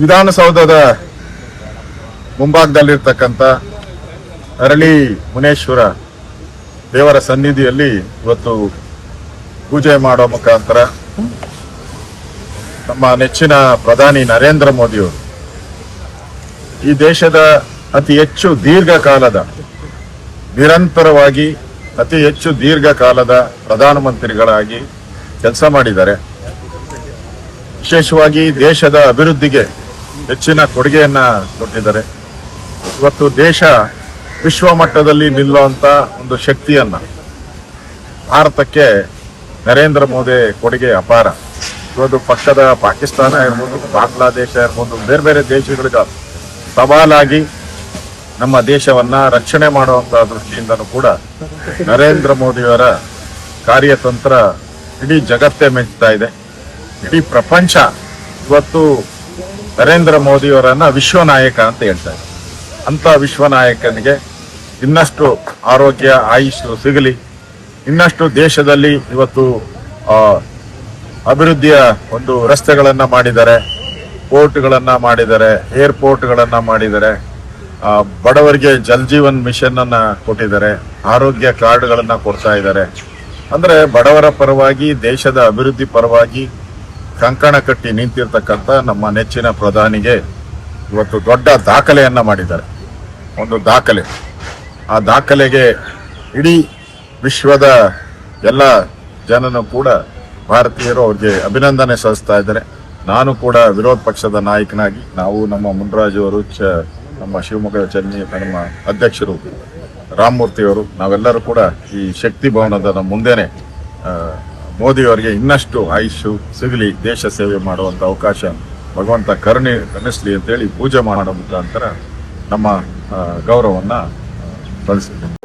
ವಿಧಾನಸೌಧದ ಮುಂಭಾಗದಲ್ಲಿರ್ತಕ್ಕಂಥ ಅರಳಿ ಮುನೇಶ್ವರ ದೇವರ ಸನ್ನಿಧಿಯಲ್ಲಿ ಇವತ್ತು ಪೂಜೆ ಮಾಡೋ ಮುಖಾಂತರ ನಮ್ಮ ನೆಚ್ಚಿನ ಪ್ರಧಾನಿ ನರೇಂದ್ರ ಮೋದಿಯವರು ಈ ದೇಶದ ಅತಿ ಹೆಚ್ಚು ದೀರ್ಘಕಾಲದ ನಿರಂತರವಾಗಿ ಅತಿ ಹೆಚ್ಚು ದೀರ್ಘಕಾಲದ ಪ್ರಧಾನಮಂತ್ರಿಗಳಾಗಿ ಕೆಲಸ ಮಾಡಿದ್ದಾರೆ. ವಿಶೇಷವಾಗಿ ದೇಶದ ಅಭಿವೃದ್ಧಿಗೆ ಹೆಚ್ಚಿನ ಕೊಡುಗೆಯನ್ನ ಕೊಟ್ಟಿದ್ದಾರೆ. ಇವತ್ತು ದೇಶ ವಿಶ್ವ ಮಟ್ಟದಲ್ಲಿ ನಿಲ್ಲುವಂತ ಒಂದು ಶಕ್ತಿಯನ್ನ ಭಾರತಕ್ಕೆ ನರೇಂದ್ರ ಮೋದಿ ಕೊಡುಗೆ ಅಪಾರ. ಇವತ್ತು ಪಕ್ಕದ ಪಾಕಿಸ್ತಾನ ಇರ್ಬೋದು, ಬಾಂಗ್ಲಾದೇಶ ಇರ್ಬೋದು, ಬೇರೆ ಬೇರೆ ದೇಶಗಳಿಗೆ ಸವಾಲಾಗಿ ನಮ್ಮ ದೇಶವನ್ನ ರಕ್ಷಣೆ ಮಾಡುವಂತ ದೃಷ್ಟಿಯಿಂದನೂ ಕೂಡ ನರೇಂದ್ರ ಮೋದಿಯವರ ಕಾರ್ಯತಂತ್ರ ಇಡೀ ಜಗತ್ತೇ ಮೆಚ್ಚುತ್ತಾ ಇದೆ. ಇಡೀ ಪ್ರಪಂಚ ಇವತ್ತು ನರೇಂದ್ರ ಮೋದಿಯವರನ್ನ ವಿಶ್ವ ನಾಯಕ ಅಂತ ಹೇಳ್ತಾರೆ. ಅಂತ ವಿಶ್ವ ನಾಯಕನಿಗೆ ಇನ್ನಷ್ಟು ಆರೋಗ್ಯ ಆಯುಷ್ ಸಿಗಲಿ, ಇನ್ನಷ್ಟು ದೇಶದಲ್ಲಿ ಇವತ್ತು ಅಭಿವೃದ್ಧಿಯ ಒಂದು ರಸ್ತೆಗಳನ್ನ ಮಾಡಿದ್ದಾರೆ, ಪೋರ್ಟ್ಗಳನ್ನ ಮಾಡಿದ್ದಾರೆ, ಏರ್ಪೋರ್ಟ್ಗಳನ್ನ ಮಾಡಿದ್ದಾರೆ, ಬಡವರಿಗೆ ಜಲ್ ಜೀವನ್ ಮಿಷನ್ ಅನ್ನ ಕೊಟ್ಟಿದ್ದಾರೆ, ಆರೋಗ್ಯ ಕಾರ್ಡ್ಗಳನ್ನ ಕೊಡ್ತಾ ಇದ್ದಾರೆ. ಅಂದ್ರೆ ಬಡವರ ಪರವಾಗಿ, ದೇಶದ ಅಭಿವೃದ್ಧಿ ಪರವಾಗಿ ಕಂಕಣ ಕಟ್ಟಿ ನಿಂತಿರ್ತಕ್ಕಂಥ ನಮ್ಮ ನೆಚ್ಚಿನ ಪ್ರಧಾನಿಗೆ ಇವತ್ತು ದೊಡ್ಡ ದಾಖಲೆಯನ್ನ ಮಾಡಿದ್ದಾರೆ. ಒಂದು ದಾಖಲೆ. ಆ ದಾಖಲೆಗೆ ಇಡೀ ವಿಶ್ವದ ಎಲ್ಲ ಜನನು ಕೂಡ ಭಾರತೀಯರು ಅವ್ರಿಗೆ ಅಭಿನಂದನೆ ಸಲ್ಲಿಸ್ತಾ ಇದ್ದಾರೆ. ನಾನು ಕೂಡ ವಿರೋಧ ಪಕ್ಷದ ನಾಯಕನಾಗಿ, ನಾವು ನಮ್ಮ ಮುನ್ರಾಜು ಅವರು, ನಮ್ಮ ಶಿವಮೊಗ್ಗ ಚೆನ್ನೈ ನಮ್ಮ ಅಧ್ಯಕ್ಷರು ರಾಮಮೂರ್ತಿಯವರು, ನಾವೆಲ್ಲರೂ ಕೂಡ ಈ ಶಕ್ತಿ ಭವನದ ಮುಂದೆನೆ ಮೋದಿಯವರಿಗೆ ಇನ್ನಷ್ಟು ಆಯುಷು ಸಿಗಲಿ, ದೇಶ ಸೇವೆ ಮಾಡುವಂತ ಅವಕಾಶ ಭಗವಂತ ಕರುಣಿಸಲಿ ಅಂತೇಳಿ ಪೂಜೆ ಮಾಡೋ ಮುಖಾಂತರ ನಮ್ಮ ಗೌರವವನ್ನು ಸಲ್ಲಿಸ್ತೀವಿ.